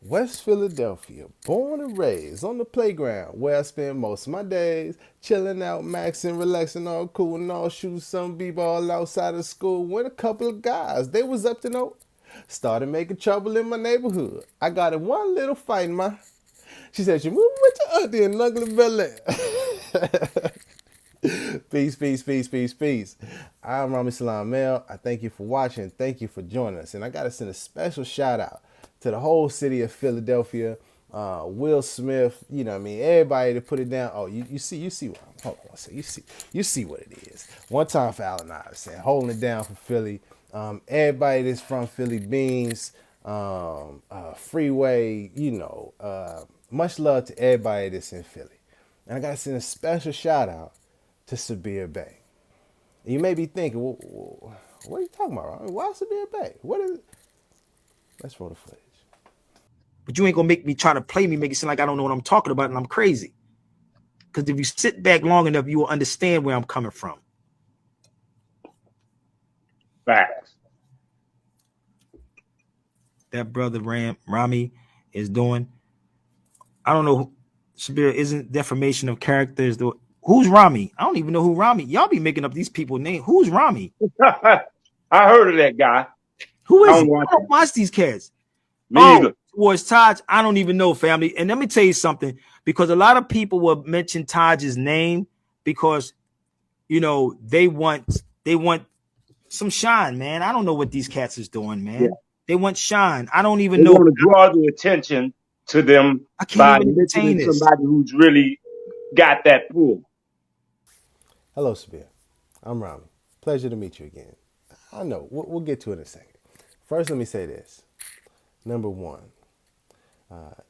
West Philadelphia, born and raised on the playground where I spend most of my days, chilling out, maxing, relaxing, all cool and all shoot some b-ball outside of school when a couple of guys, they was up to no, started making trouble in my neighborhood. I got in one little fight, She said, you moving with your auntie in Ugly Bel Air. Peace, peace, peace, peace, peace. I'm Rami Salam Mel. I thank you for watching. Thank you for joining us. And I got to send a special shout out to the whole city of Philadelphia, Will Smith, you know what I mean, everybody to put it down. Oh, you see what I'm, hold on one second. You see what it is. One time for Allen Iverson, holding it down for Philly. Everybody that's from Philly Beans, Freeway, much love to everybody that's in Philly. And I got to send a special shout out to Sabir Bey. And you may be thinking, what are you talking about, Ron? Why Sabir Bey? What is it? Let's roll the footage. But you ain't gonna make me try to play me, make it seem like I don't know what I'm talking about and I'm crazy. Because if you sit back long enough, you will understand where I'm coming from. Facts. That brother Rami is doing. I don't know. Sabir, isn't defamation of character is the who's Rami? I don't even know who Rami. Y'all be making up these people names. Who's Rami? I heard of that guy. Who is I he? don't watch I don't watch these cats. Me either. Towards Taj, I don't even know, family. And let me tell you something, because a lot of people will mention Taj's name because they want some shine, man. I don't know what these cats is doing, man. Yeah. They want shine. I don't even know. They want to draw the attention to them by mentioning somebody who's really got that pull. Hello, Sabir. I'm Rami. Pleasure to meet you again. I know. We'll get to it in a second. First, let me say this. Number one,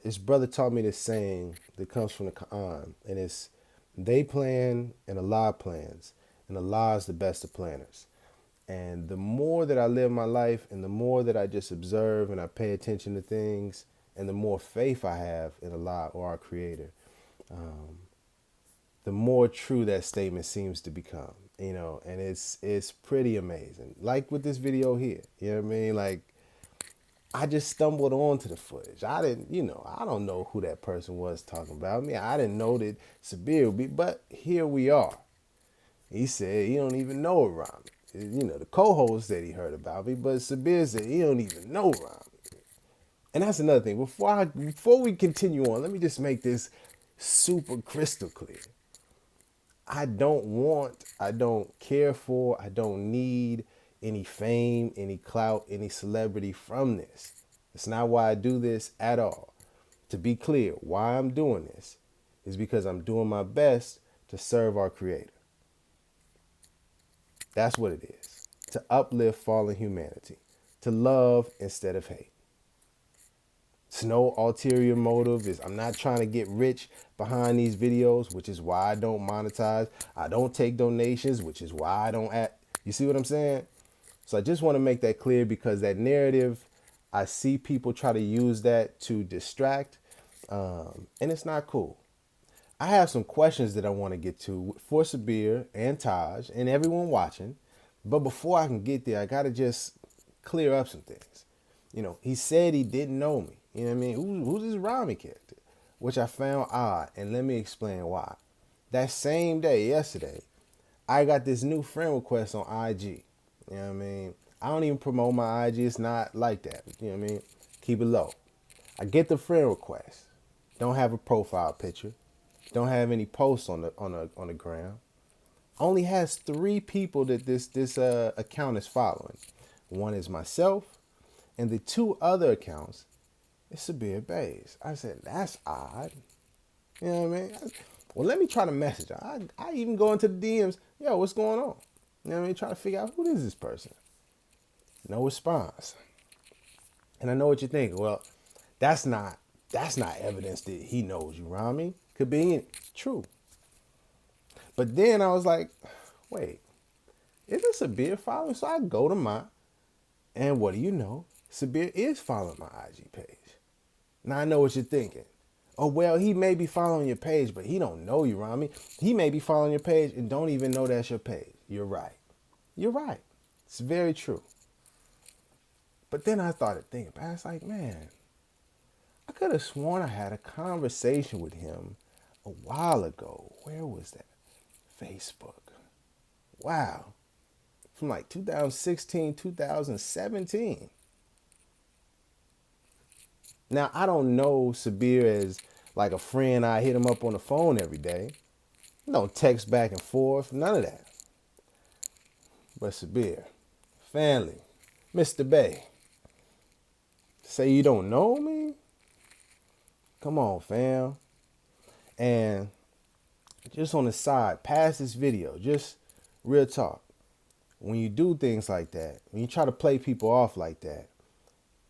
this brother taught me this saying that comes from the Quran, and it's, they plan and Allah plans, and Allah is the best of planners. And the more that I live my life and the more that I just observe and I pay attention to things and the more faith I have in Allah or our creator, the more true that statement seems to become, and it's pretty amazing. Like with this video here, you know what I mean? Like, I just stumbled onto the footage. I didn't, I don't know who that person was talking about me. I didn't know that Sabir would be, but here we are. He said he don't even know Rami. The co-host said he heard about me, but Sabir said he don't even know Rami. And that's another thing. Before we continue on, let me just make this super crystal clear. I don't care for, I don't need any fame, any clout, any celebrity from this. It's not why I do this at all. To be clear, why I'm doing this is because I'm doing my best to serve our Creator. That's what it is. To uplift fallen humanity. To love instead of hate. It's no ulterior motive. I'm not trying to get rich behind these videos, which is why I don't monetize. I don't take donations, which is why I don't add. You see what I'm saying? So I just want to make that clear, because that narrative, I see people try to use that to distract, and it's not cool. I have some questions that I want to get to for Sabir and Taj and everyone watching. But before I can get there, I got to just clear up some things. He said he didn't know me. You know what I mean? Who's this Rami character? Which I found odd, and let me explain why. That same day, yesterday, I got this new friend request on IG. You know what I mean? I don't even promote my IG. It's not like that. You know what I mean? Keep it low. I get the friend request. Don't have a profile picture. Don't have any posts on the ground. Only has 3 people that this account is following. One is myself, and the 2 other accounts is Sabir Bey's. I said, that's odd. You know what I mean? Well, let me try to message her. I even go into the DMs. Yo, what's going on? You know what I mean? Try to figure out, who is this person? No response. And I know what you're thinking. Well, that's not evidence that he knows you, Rami. Could be true. But then I was like, wait, is this Sabir following? So I go to mine, and what do you know? Sabir is following my IG page. Now I know what you're thinking. Oh, well, he may be following your page, but he don't know you, Rami. He may be following your page and don't even know that's your page. You're right. You're right. It's very true. But then I started thinking, I was like, man, could have sworn I had a conversation with him a while ago. Where was that? Facebook. Wow. From like 2016, 2017. Now, I don't know Sabir as like a friend. I hit him up on the phone every day. No text back and forth, none of that. But Sabir, family, Mr. Bey, say you don't know me? Come on, fam. And just on the side, past this video, just real talk. When you do things like that, when you try to play people off like that,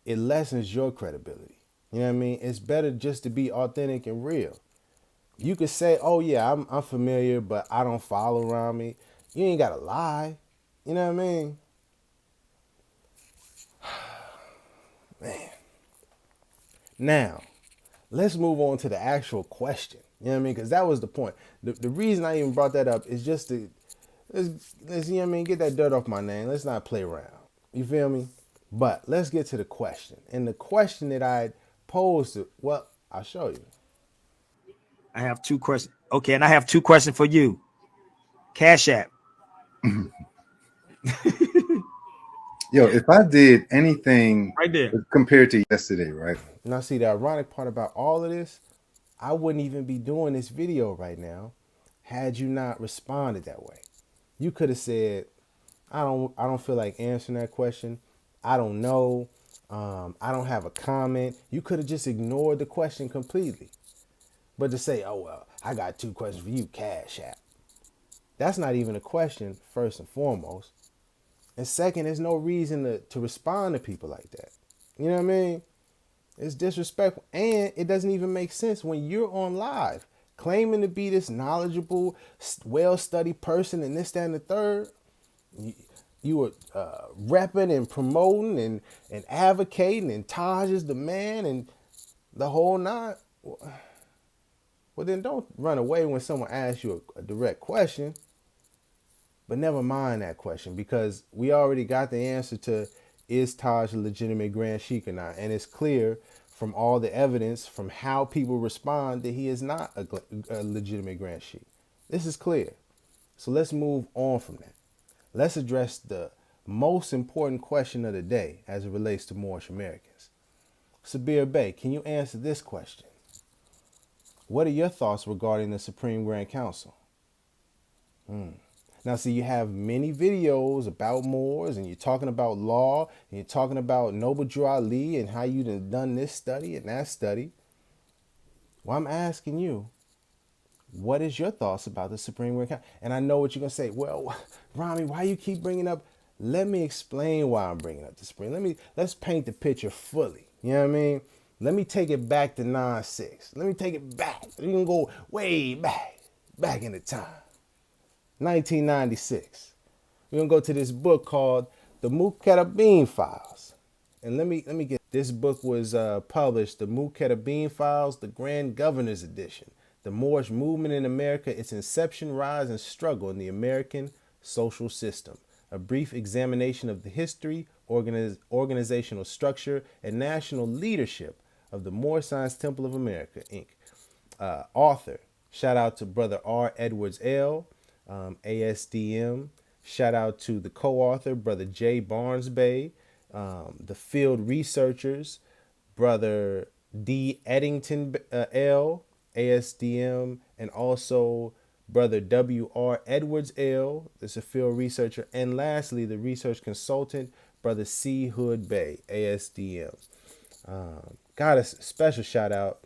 it lessens your credibility. You know what I mean? It's better just to be authentic and real. You could say, oh yeah, I'm familiar, but I don't follow around me. You ain't gotta lie. You know what I mean? Man. Now, let's move on to the actual question. You know what I mean? Because that was the point. The reason I even brought that up is just to, let's, you know what I mean, get that dirt off my name. Let's not play around. You feel me? But let's get to the question. And the question that I posed, well, I'll show you. I have 2 questions. Okay, and I have 2 questions for you. Cash App. Yo, if I did anything right there compared to yesterday, right? Now, see, the ironic part about all of this, I wouldn't even be doing this video right now had you not responded that way. You could have said, I don't feel like answering that question. I don't know. I don't have a comment. You could have just ignored the question completely. But to say, oh, well, I got 2 questions for you, Cash App. That's not even a question, first and foremost. And second, there's no reason to respond to people like that. You know what I mean? It's disrespectful. And it doesn't even make sense when you're on live claiming to be this knowledgeable, well-studied person and this, that, and the third. You were repping and promoting and advocating, and Taj is the man and the whole nine. Well, then don't run away when someone asks you a direct question. But never mind that question, because we already got the answer to, is Taj a legitimate Grand Sheik or not? And it's clear from all the evidence, from how people respond, that he is not a legitimate Grand Sheik. This is clear. So let's move on from that. Let's address the most important question of the day as it relates to Moorish Americans. Sabir Bey, can you answer this question? What are your thoughts regarding the Supreme Grand Council? Now, see, you have many videos about Moors, and you're talking about law, and you're talking about Noble Drew Ali and how you done this study and that study. Well, I'm asking you, what is your thoughts about the Supreme Grand Council? And I know what you're going to say. Well, Rami, why you keep bringing up? Let me explain why I'm bringing up the Supreme. Let's paint the picture fully. You know what I mean? Let me take it back to 9/6. Let me take it back. You can go way back in the time. 1996. We're gonna go to this book called The Muketabin Files. And let me get this book was published, The Muketabin Files, the Grand Governor's Edition. The Moorish Movement in America, its inception, rise, and struggle in the American social system. A brief examination of the history, organizational structure, and national leadership of the Moorish Science Temple of America, Inc. Author, shout out to Brother R. Edwards L., ASDM. Shout out to the co-author, Brother J. Barnes Bey, the field researchers, Brother D. Eddington L., ASDM, and also Brother W.R. Edwards L., that's a field researcher, and lastly, the research consultant, Brother C. Hood Bey, ASDM. Got a special shout out.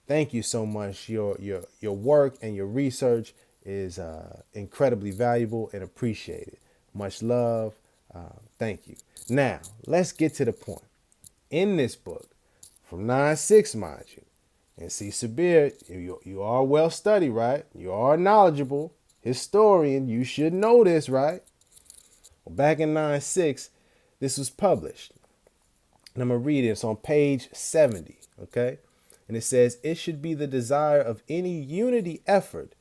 Thank you so much. Your work and your research is incredibly valuable and appreciated. Much love. Thank you. Now, let's get to the point. In this book, from 9/6, mind you, and see, Sabir, you are well studied, right? You are a knowledgeable historian. You should know this, right? Well, back in 9/6, this was published. And I'm going to read it. It's on page 70, okay? And it says, it should be the desire of any unity effort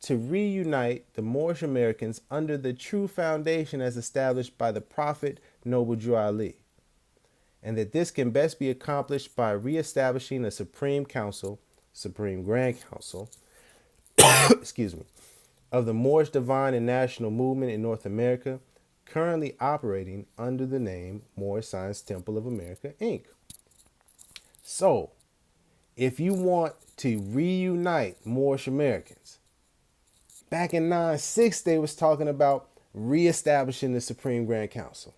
to reunite the Moorish Americans under the true foundation as established by the Prophet Noble Drew Ali. and that this can best be accomplished by reestablishing a Supreme Council, Supreme Grand Council, excuse me, of the Moorish Divine and National Movement in North America, currently operating under the name Moorish Science Temple of America, Inc. So, if you want to reunite Moorish Americans, back in 9-6, they was talking about reestablishing the Supreme Grand Council.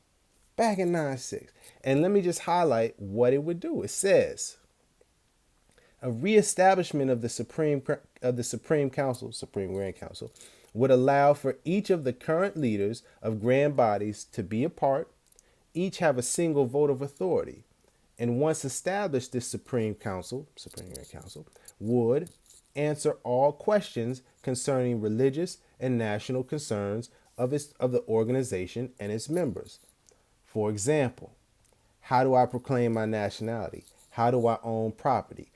Back in 9-6. And let me just highlight what it would do. It says, a reestablishment of the Supreme Council, Supreme Grand Council, would allow for each of the current leaders of grand bodies to be apart, each have a single vote of authority, and once established, this Supreme Council, Supreme Grand Council, would answer all questions concerning religious and national concerns of the organization and its members. For example, how do I proclaim my nationality? How do I own property?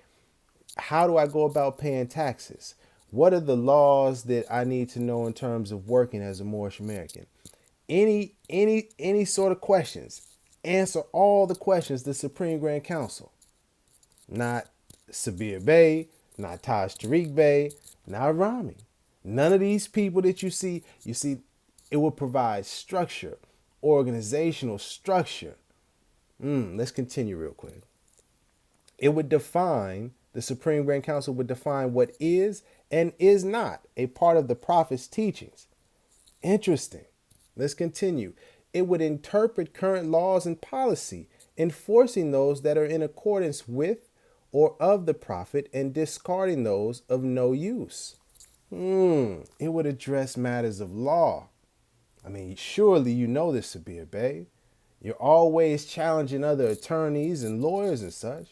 How do I go about paying taxes? What are the laws that I need to know in terms of working as a Moorish American? Any sort of questions. Answer all the questions, the Supreme Grand Council. Not Sabir Bey, not Taj Tarik Bey, not Rami. None of these people that you see, it will provide structure, organizational structure. Let's continue real quick. It would define, the Supreme Grand Council would define what is and is not a part of the Prophet's teachings. Interesting. Let's continue. It would interpret current laws and policy, enforcing those that are in accordance with or of the Prophet and discarding those of no use. It would address matters of law. I mean, surely you know this, Sabir Bey. You're always challenging other attorneys and lawyers and such.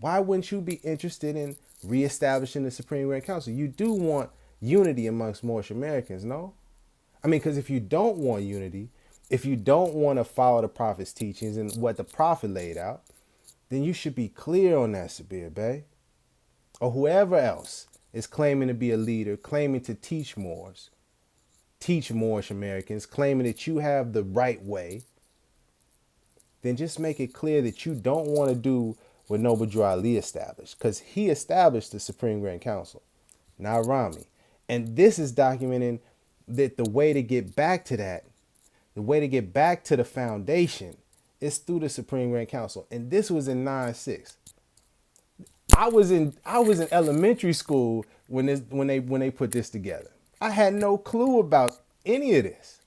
Why wouldn't you be interested in reestablishing the Supreme Grand Council? You do want unity amongst Moorish Americans, no? I mean, because if you don't want unity, if you don't want to follow the Prophet's teachings and what the Prophet laid out, then you should be clear on that, Sabir Bey. Or whoever else is claiming to be a leader, claiming to teach Moors, teach Moorish Americans, claiming that you have the right way, then just make it clear that you don't want to do what Noble Drew Ali established, because he established the Supreme Grand Council, not Rami. And this is documenting that the way to get back to that, the way to get back to the foundation is through the Supreme Grand Council. And this was in 9-6. I was in elementary school when they put this together. I had no clue about any of this.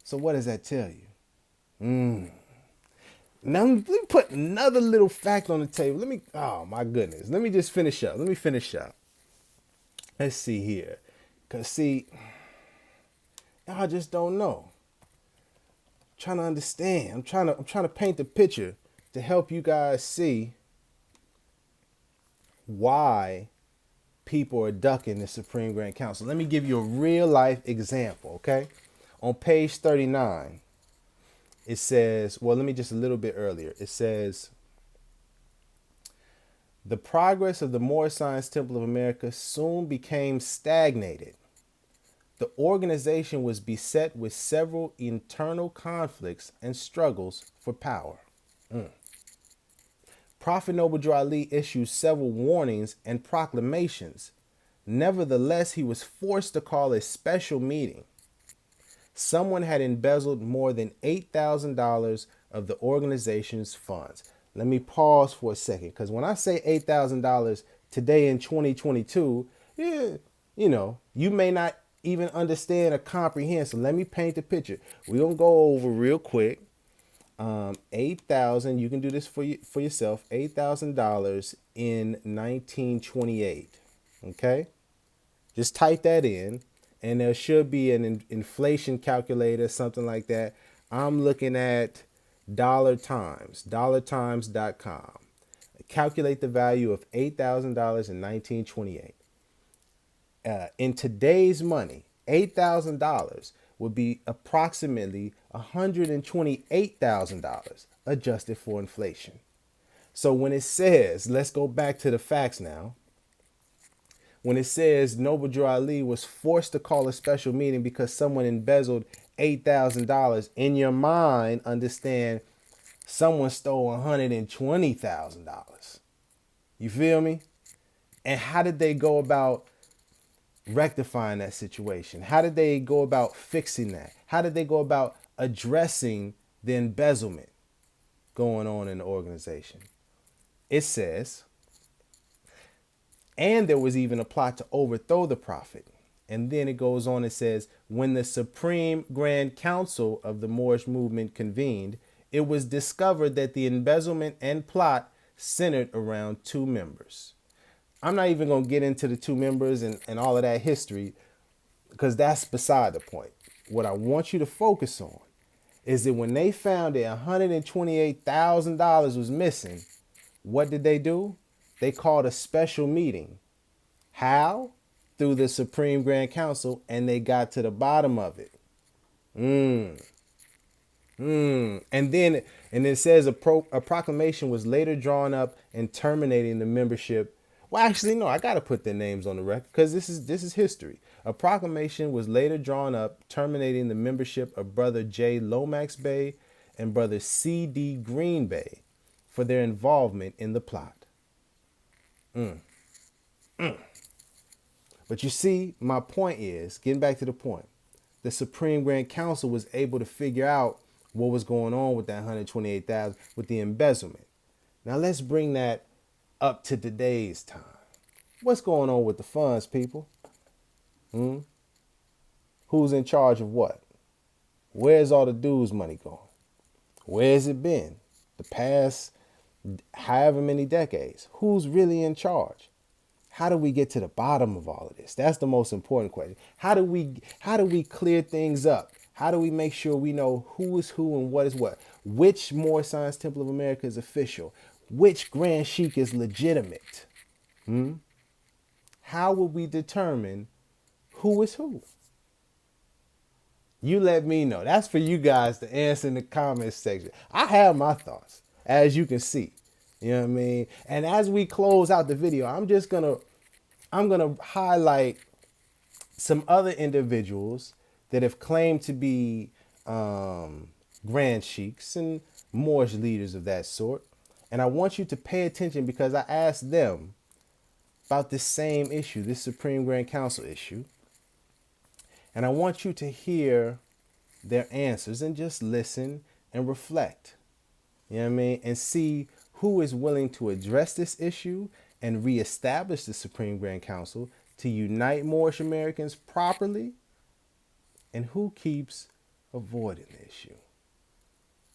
So what does that tell you? Now, let me put another little fact on the table. Oh my goodness. Let me just finish up. Let's see here. Because see, y'all just don't know. I'm trying to understand. I'm trying to paint the picture to help you guys see why people are ducking the Supreme Grand Council. Let me give you a real life example, okay? On page 39, it says, well, let me just a little bit earlier. It says, the progress of the Moorish Science Temple of America soon became stagnated. The organization was beset with several internal conflicts and struggles for power. Prophet Noble Drew Ali issued several warnings and proclamations. Nevertheless, he was forced to call a special meeting. Someone had embezzled more than $8,000 of the organization's funds. Let me pause for a second, because when I say $8,000 today in 2022, you may not even understand or comprehend. So let me paint the picture. We're going to go over real quick. 8,000, you can do this for yourself. $8,000 in 1928. Okay? Just type that in. And there should be an inflation calculator, something like that. I'm looking at dollartimes.com. Calculate the value of $8,000 in 1928. In today's money, $8,000 would be approximately $128,000 adjusted for inflation. So when it says, let's go back to the facts now. When it says Noble Drew Ali was forced to call a special meeting because someone embezzled $8,000, in your mind, understand someone stole $120,000. You feel me? And how did they go about rectifying that situation? How did they go about fixing that? How did they go about addressing the embezzlement going on in the organization? It says, and there was even a plot to overthrow the prophet. And then it goes on and says, when the Supreme Grand Council of the Moorish movement convened, it was discovered that the embezzlement and plot centered around two members. I'm not even going to get into the two members and all of that history, because that's beside the point. What I want you to focus on is that when they found that $128,000 was missing, what did they do? They called a special meeting. How? Through the Supreme Grand Council, and they got to the bottom of it. And then it says a proclamation was later drawn up and terminating the membership. Well, actually, no, I got to put their names on the record because this is history. A proclamation was later drawn up terminating the membership of Brother J. Lomax Bey and Brother C.D. Green Bey for their involvement in the plot. But you see, my point is, getting back to the point, the Supreme Grand Council was able to figure out what was going on with that 128,000 with the embezzlement. Now let's bring that up to today's time. What's going on with the funds, people? Who's in charge of what? Where's all the dues money going? Where's it been the past however many decades? Who's really in charge? How do we get to the bottom of all of this? That's the most important question. How do we clear things up? How do we make sure we know who is who and what is what? Which Moorish Science Temple of America is official? Which Grand Sheikh is legitimate? How will we determine who is who? You let me know. That's for you guys to answer in the comments section. I have my thoughts, as you can see. You know what I mean? And as we close out the video, I'm gonna highlight some other individuals that have claimed to be Grand Sheiks and Moorish leaders of that sort. And I want you to pay attention because I asked them about this same issue, this Supreme Grand Council issue. And I want you to hear their answers and just listen and reflect. You know what I mean? And see who is willing to address this issue and reestablish the Supreme Grand Council to unite Moorish Americans properly, and who keeps avoiding the issue.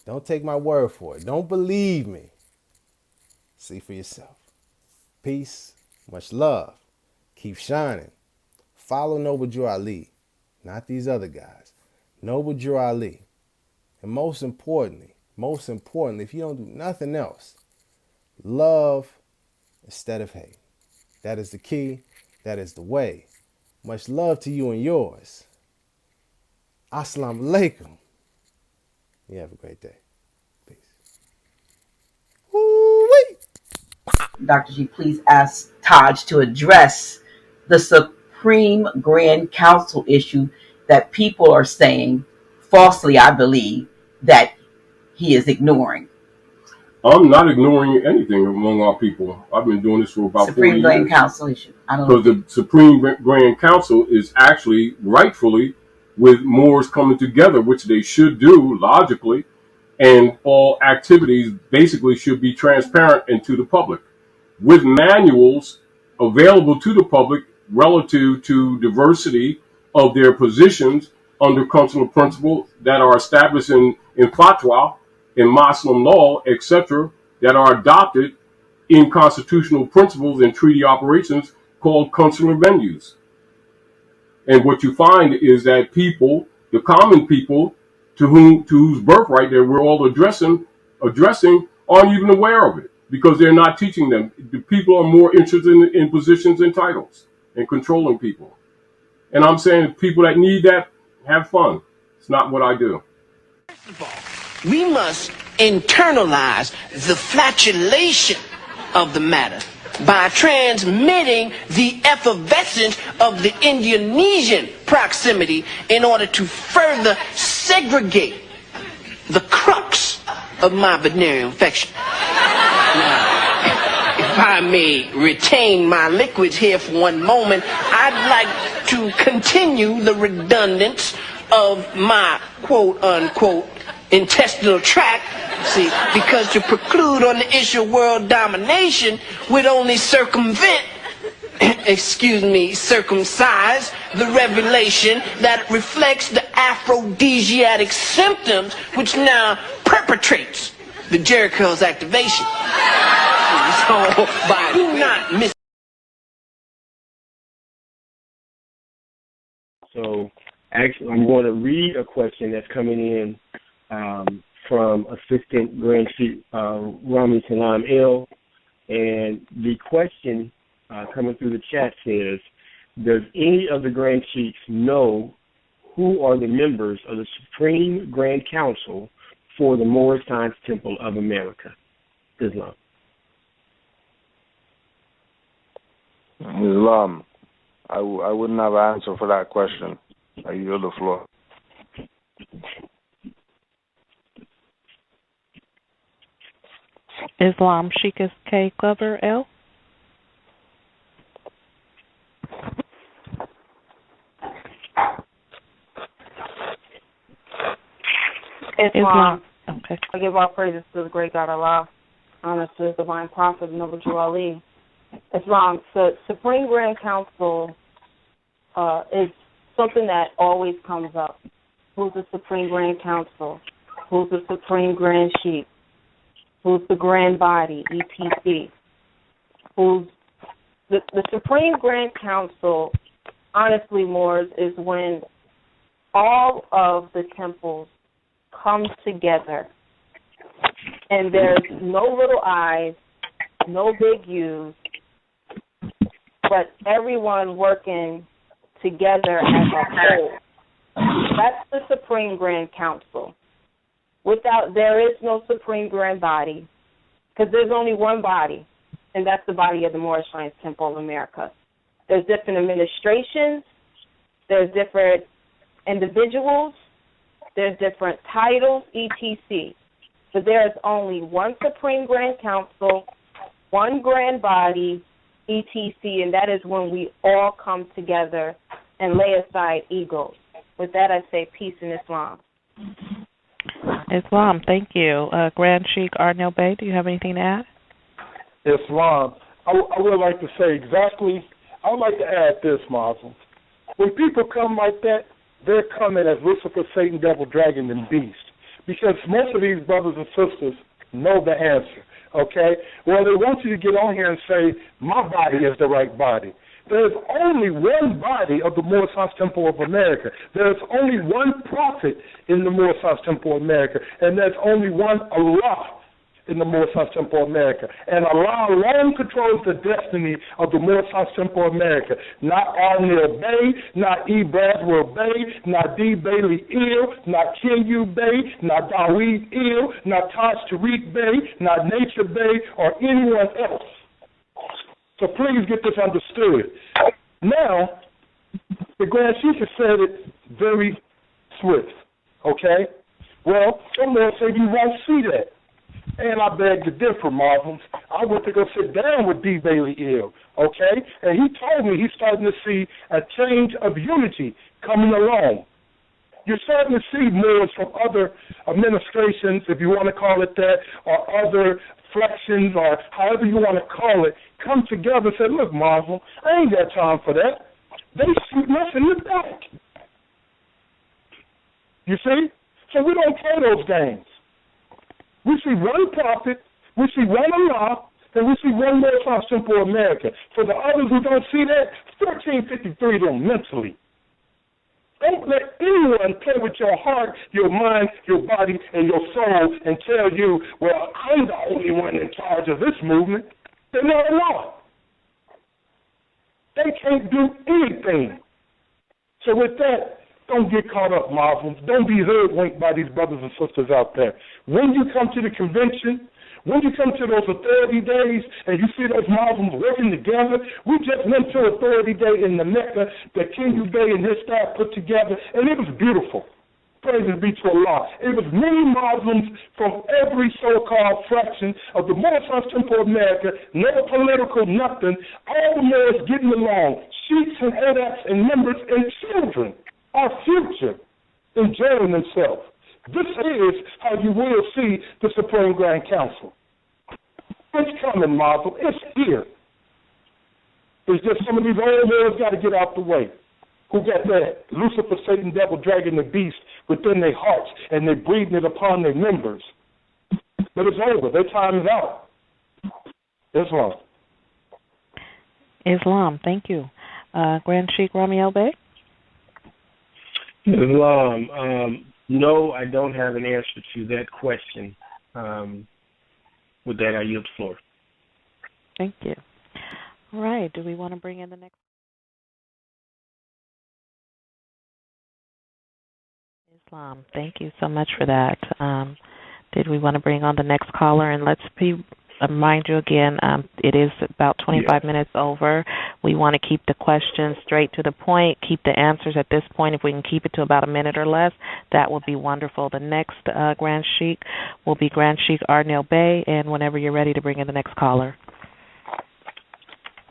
Don't take my word for it. Don't believe me. See for yourself. Peace. Much love. Keep shining. Follow Noble Drew Ali, not these other guys. Noble Drew Ali. And most importantly, if you don't do nothing else, love instead of hate. That is the key. That is the way. Much love to you and yours. Assalamu alaikum. You have a great day. Peace. Woo-wee. Dr. G, please ask Taj to address the Supreme Grand Council issue that people are saying, falsely I believe, that he is ignoring. I'm not ignoring anything among our people. I've been doing this for about 40 years. Supreme Grand Council issue. Because the Supreme Grand Council is actually rightfully with Moors coming together, which they should do logically, and all activities basically should be transparent and to the public, with manuals available to the public relative to diversity of their positions under consular principle that are established in fatwa, in Muslim law, etc., that are adopted in constitutional principles and treaty operations called consular venues. And what you find is that people, the common people, to whose birthright that we're all addressing, aren't even aware of it because they're not teaching them. The people are more interested in positions and titles and controlling people. And I'm saying people that need that, have fun. It's not what I do. First of all, we must internalize the flatulation of the matter by transmitting the effervescence of the Indonesian proximity in order to further segregate the crux of my venereal infection. Now, if I may retain my liquids here for one moment, I'd like to continue the redundance of my quote-unquote intestinal tract. See, because to preclude on the issue of world domination would only circumvent, circumcise the revelation that reflects the aphrodisiac symptoms which now perpetrates the Jericho's activation. So, do not miss. So, actually, I'm going to read a question that's coming in from Assistant Grand Chief Rami Salam Il, and the question coming through the chat says, does any of the Grand Chiefs know who are the members of the Supreme Grand Council for the Moorish Temple of America, Islam? Islam. I wouldn't have an answer for that question. I yield the floor. Islam, Sheikah K. Glover, L. Islam. Okay. I give all praises to the great God Allah, honor to His divine prophet, Noble Jew Ali. Islam, the Supreme Grand Council is something that always comes up. Who's the Supreme Grand Council? Who's the Supreme Grand Chief? Who's the Grand Body, ETC? Who's the Supreme Grand Council, honestly, Moors, is when all of the temples come together and there's no little I's, no big U's, but everyone working together as a whole. That's the Supreme Grand Council. There is no Supreme Grand Body, because there's only one body, and that's the body of the Moorish Temple of America. There's different administrations, there's different individuals, there's different titles, etc. But there is only one Supreme Grand Council, one Grand Body, etc., and that is when we all come together and lay aside egos. With that, I say peace in Islam. Islam, thank you. Grand Sheikh Arnel Bey, do you have anything to add? Islam, I would like to say exactly, I would like to add this, Muslims. When people come like that, they're coming as Lucifer, Satan, Devil, Dragon, and Beast. Because most of these brothers and sisters know the answer, okay? Well, they want you to get on here and say, my body is the right body. There's only one body of the Moorish Temple of America. There's only one prophet in the Moorish Temple of America, and there's only one Allah in the Moorish Temple of America. And Allah alone controls the destiny of the Moorish Temple of America. Not Arnel Bey, not E. Braswell Bey, not D. Bailey Ill, not Kenyu Bey, not Dawid Ill, not Taj Tarik Bey, not Nature Bey, or anyone else. So please get this understood. Now, the Grand Sheikh said it very swift, okay? Well, some will say you won't see that. And I beg to differ, Muslims. I went to go sit down with D. Bailey Ill, okay? And he told me he's starting to see a change of unity coming along. You're starting to see Moors from other administrations, if you want to call it that, or other flections, or however you want to call it, come together and say, look, Muslim, I ain't got time for that. They shoot us in the back. You see? So we don't play those games. We see one prophet, we see one Allah, and we see one Moorish Temple of America. For the others who don't see that, 1353 them mentally. Don't let anyone play with your heart, your mind, your body, and your soul and tell you, well, I'm the only one in charge of this movement. They're not Allah. They can't do anything. So with that, don't get caught up, Muslims. Don't be hoodwinked by these brothers and sisters out there. When you come to the convention, when you come to those authority days and you see those Muslims working together, we just went to authority day in the Mecca that King Ubay and his staff put together, and it was beautiful. Praise be to Allah. It was many Muslims from every so-called fraction of the Moorish Temple of America, no political nothing, all the Moors getting along, sheiks and Arabs and members and children, our future, enjoying themselves. This is how you will see the Supreme Grand Council. It's coming, Muslim. It's here. It's just some of these old Moors got to get out the way. Who got that Lucifer, Satan, devil, dragon, the beast within their hearts, and they're breathing it upon their members. But it's over. Their time is out. Islam. Islam, thank you. Grand Sheikh Rami Bey? Islam. No, I don't have an answer to that question. With that, I yield the floor. Thank you. All right. Do we want to bring in the next? Islam, thank you so much for that. Did we want to bring on the next caller? And let's remind you again, it is about 25 minutes over. We want to keep the questions straight to the point, keep the answers at this point. If we can keep it to about a minute or less, that would be wonderful. The next Grand Sheikh will be Grand Sheikh Arnil Bey, and whenever you're ready to bring in the next caller.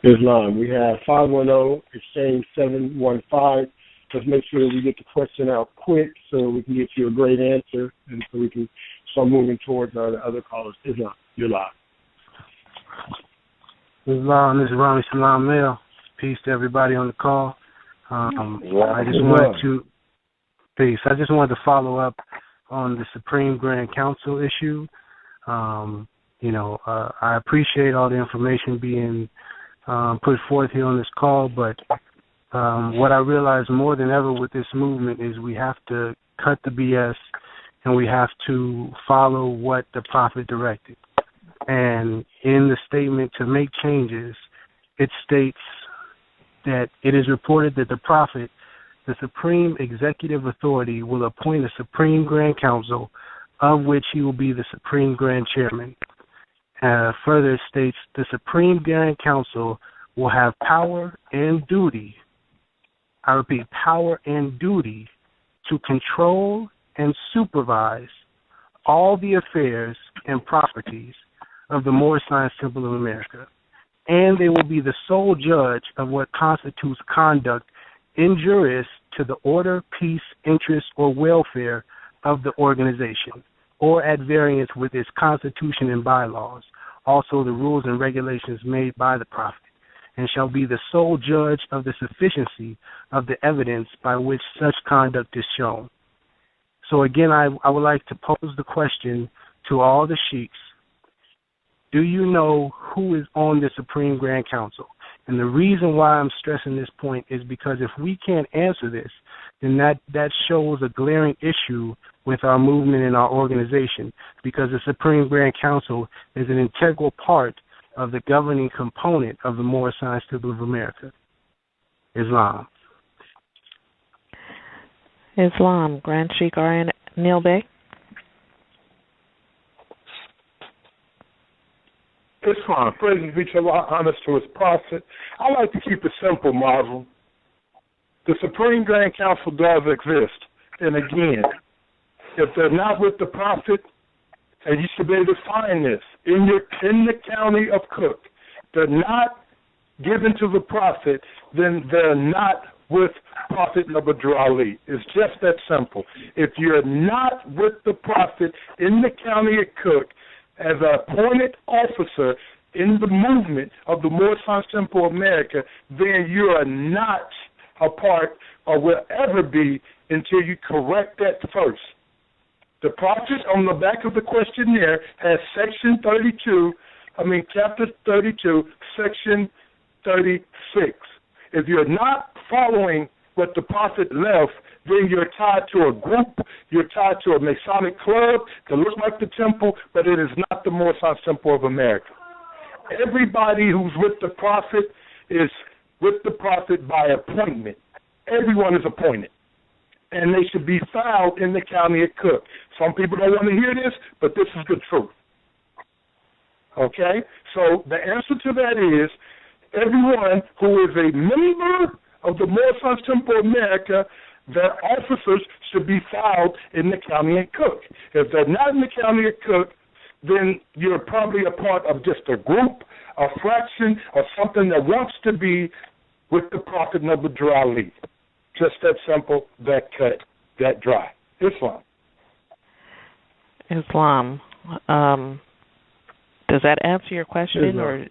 Islam, we have 510, exchange 715. Let's make sure we get the question out quick so we can get you a great answer and so we can start moving towards the other callers. Islam, you're live. Islam, this is Rami Salam Mail. Peace to everybody on the call. I just wanted to follow up on the Supreme Grand Council issue. I appreciate all the information being put forth here on this call, but what I realize more than ever with this movement is we have to cut the BS and we have to follow what the Prophet directed. And in the statement to make changes, it states that it is reported that the Prophet, the supreme executive authority, will appoint a Supreme Grand Council of which he will be the Supreme Grand Chairman. Further, it states the Supreme Grand Council will have power and duty, I repeat, power and duty to control and supervise all the affairs and properties of the Moorish Temple of America, and they will be the sole judge of what constitutes conduct injurious to the order, peace, interest, or welfare of the organization, or at variance with its constitution and bylaws, also the rules and regulations made by the Prophet, and shall be the sole judge of the sufficiency of the evidence by which such conduct is shown. So again, I would like to pose the question to all the sheiks. Do you know who is on the Supreme Grand Council? And the reason why I'm stressing this point is because if we can't answer this, then that shows a glaring issue with our movement and our organization, because the Supreme Grand Council is an integral part of the governing component of the Moorish Temple of America. Islam. Islam. Grand Sheikh Arnil Bey. Islam, praise be to Allah, honest to his prophet. I like to keep it simple, Muslim. The Supreme Grand Council does exist. And again, if they're not with the prophet, and you should be able to find this in the county of Cook, they're not given to the prophet, then they're not with Prophet Nabi Ali. It's just that simple. If you're not with the prophet in the county of Cook, as an appointed officer in the movement of the Moorish Temple of America, then you are not a part or will ever be until you correct that first. The prophet on the back of the questionnaire has chapter 32, section 36. If you're not following what the prophet left, then you're tied to a group, you're tied to a Masonic club that looks like the temple, but it is not the Moorish Temple of America. Everybody who's with the prophet is with the prophet by appointment. Everyone is appointed. And they should be found in the county of Cook. Some people don't want to hear this, but this is the truth. Okay? So the answer to that is everyone who is a member of the Moorish Temple of America, their officers should be filed in the county of Cook. If they're not in the county of Cook, then you're probably a part of just a group, a fraction, or something that wants to be with the Prophet Nabi Ali. Just that simple, that cut, that dry. Islam. Islam. Does that answer your question, Islam. or?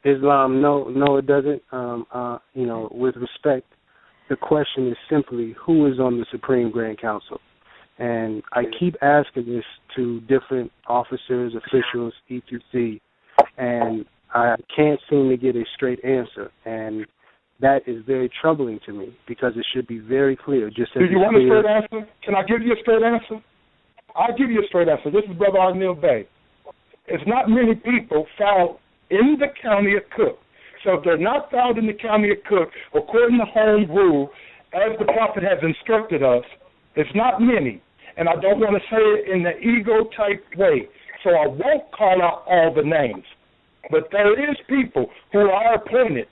Islam? No, it doesn't. With respect, the question is simply who is on the Supreme Grand Council, and I keep asking this to different officers, officials, etc., and I can't seem to get a straight answer, and that is very troubling to me because it should be very clear. Just as do you want a straight answer? Can I give you a straight answer? I'll give you a straight answer. This is Brother Arnil Bey. It's not many people filed in the county of Cook. So if they're not filed in the county of Cook, according to home rule, as the Prophet has instructed us, it's not many. And I don't want to say it in the ego type way, so I won't call out all the names. But there is people who are appointed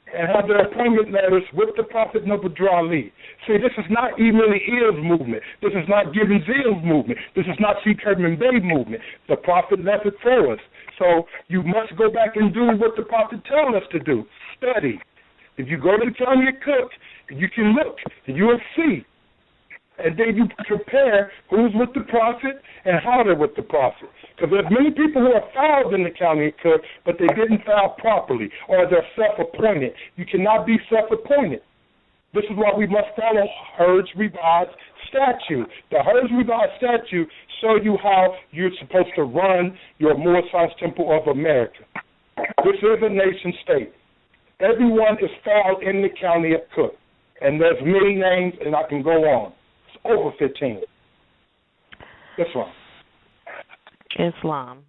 and have their appointment letters with the Prophet Nabi Ali. See, this is not Emily Eels movement. This is not Gibbon Zill's movement. This is not C. Kirkman Bay movement. The Prophet left it for us. So you must go back and do what the Prophet told us to do. Study. If you go to the county of Cook, you can look and you will see. And then you prepare who's with the Prophet and how they're with the Prophet. Because there's many people who are filed in the county of Cook, but they didn't file properly, or they're self-appointed. You cannot be self-appointed. This is why we must follow Hurd's Revised Statute. The Hurd's Revised Statute show you how you're supposed to run your Moorish Temple of America. This is a nation state. Everyone is filed in the county of Cook. And there's many names, and I can go on. Over 15. That's wrong. Islam.